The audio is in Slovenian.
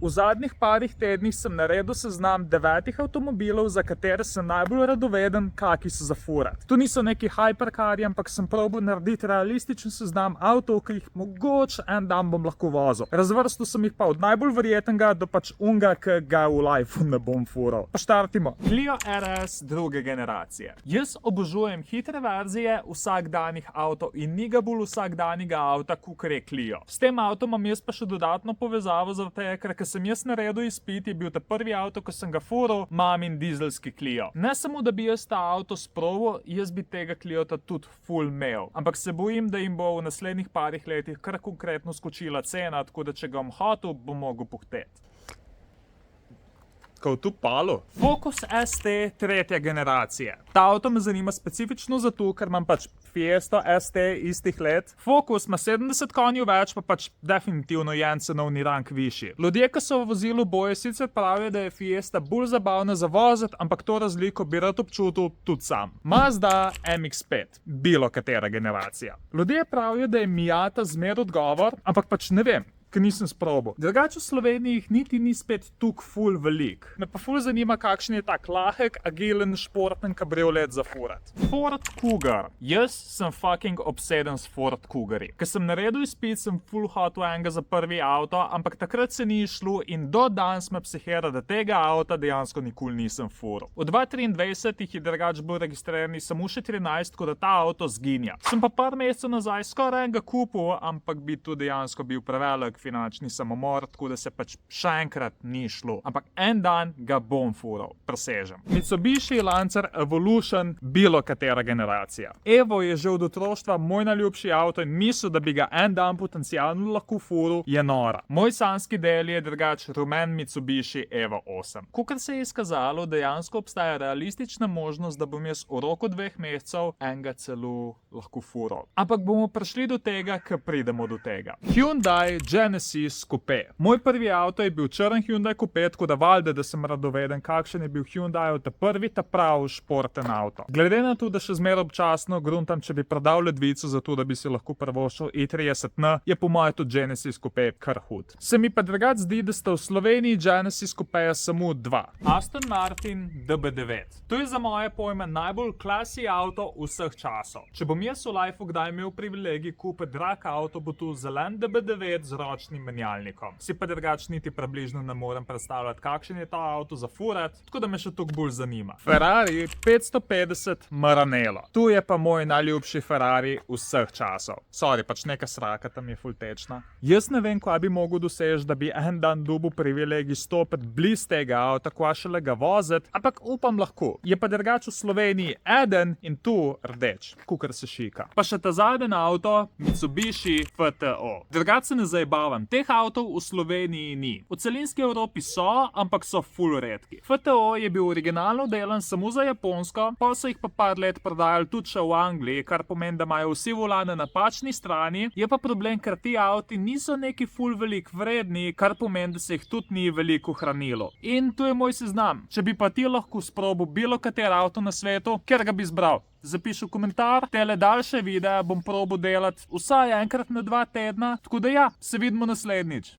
V zadnjih parih tednih sem naredil seznam 9 avtomobilov, za katere sem najbolj radoveden, kaki so za furat. To niso neki hypercarji, ampak sem probal narediti realističen seznam avtov, ki jih mogoče en dan bom lahko vozil. Razvrstil sem jih pa od najbolj verjetnega do pač unga, ki ga v lifeu ne bom fural. Pa štartimo. Clio RS druge generacije. Jaz obožujem hitre verzije vsakdanjih avtov in ni ga bolj vsakdanjega avta, kakor je Clio. S tem avtom imam jaz pa še dodatno povezavo, zaradi tega, ker sem jaz naredil izpit, je bil ta prvi avto, ko sem ga fural, mamin dizelski Clio. Ne samo, da bi jaz ta avto sproval, jaz bi tega Cliota tudi full imel. Ampak se bojim, da jim bo v naslednjih parih letih kar konkretno skočila cena, tako da če ga bom hotel, bom mogel puhteti. Kot tu palo. Focus ST tretje generacije. Ta avto me zanima specifično zato, ker imam pač Fiesta ST istih let. Focus ima 70 konjev več, pa pač definitivno je en cenovni rang višji. Ljudje, ki so v vozilu boje, sicer pravijo, da je Fiesta bolj zabavna za voziti, ampak to razliko bi rad občutil tudi sam. Mazda MX-5, bilo katera generacija. Ljudje pravijo, da je Miata zmer odgovor, ampak pač ne vem, ker nisem sprobal. Drugače v Sloveniji jih niti ni spet tuk ful velik. Me pa ful zanima, kakšen je tak lahek, agilen, športen kabriolet za furat. Ford Cougar. Jaz sem fucking obseden s Ford Cougarji. Ker sem naredil izpit, sem ful hotel enega za prvi avto, ampak takrat se ni išlo in do danes me psihira, da tega avta dejansko nikoli nisem fural. V 2023 jih je drugače bil registriranih samo še 13, tako da ta avto zginja. Sem pa par mesecev nazaj skoraj enega kupil, ampak bi tu dejansko bil prevelik finančni samomor, tako da se pač še enkrat ni šlo. Ampak en dan ga bom fural, presežem. Mitsubishi Lancer Evolution, bilo katera generacija. Evo je že od otroštva moj najljubši avto in misel, da bi ga en dan potencialno lahko fural, je nora. Moj sanski del je drugač rumen Mitsubishi Evo 8. Kakor se je izkazalo, dejansko obstaja realistična možnost, da bom jaz v roku 2 mesecev enega celo lahko fural. Ampak bomo prišli do tega, ko pridemo do tega. Hyundai Genesis Coupe. Moj prvi avto je bil črn Hyundai Coupe, tako da valjda, da sem radoveden, kakšen je bil Hyundai ta prvi ta prav športen avto. Glede na to, da še zmeraj občasno gruntam, če bi prodal ledvico za to, da bi si lahko privoščil i30N, je po moje tudi Genesis Coupe kar hud. Se mi pa drugače zdi, da sta v Sloveniji Genesis Coupeja samo 2. Aston Martin DB9. To je za moje pojme najbolj klasi avto vseh časov. Če bom jaz v lifeu kdaj imel privilegij kupiti drag avto, bo to zelen DB9 z ročnim menjalnikom. Si pa drugač niti približno ne morem predstavljati, kakšen je ta avto za furat, tako da me še toliko bolj zanima. Ferrari 550 Maranello. Tu je pa moj najljubši Ferrari vseh časov. Sorry, pač neka sraka tam je ful tečna. Jaz ne vem, kaj bi mogel doseči, da bi en dan dobil privilegij stopiti bliz tega avta, kva šele ga voziti, ampak upam lahko. Je pa drugač v Sloveniji eden in tu rdeč, kukar se šika. Pa še ta zadnji avto, Mitsubishi FTO. Drugač se ne zajebavam, teh avtov v Sloveniji ni. V celinski Evropi so, ampak so ful redki. FTO je bil originalno delan samo za Japonsko, pa so jih pa par let prodajali tudi še v Angliji, kar pomeni, da imajo vsi volane na napačni strani. Je pa problem, ker ti avti niso neki ful velik vredni, kar pomeni, da se jih tudi ni veliko hranilo. In tu je moj seznam. Če bi pa ti lahko sprobal bilo kater avto na svetu, ker ga bi zbral. Zapiši v komentar, tele daljše videe bom probal delati vsaj enkrat na 2 tedna, tako da ja, se vidimo naslednjič.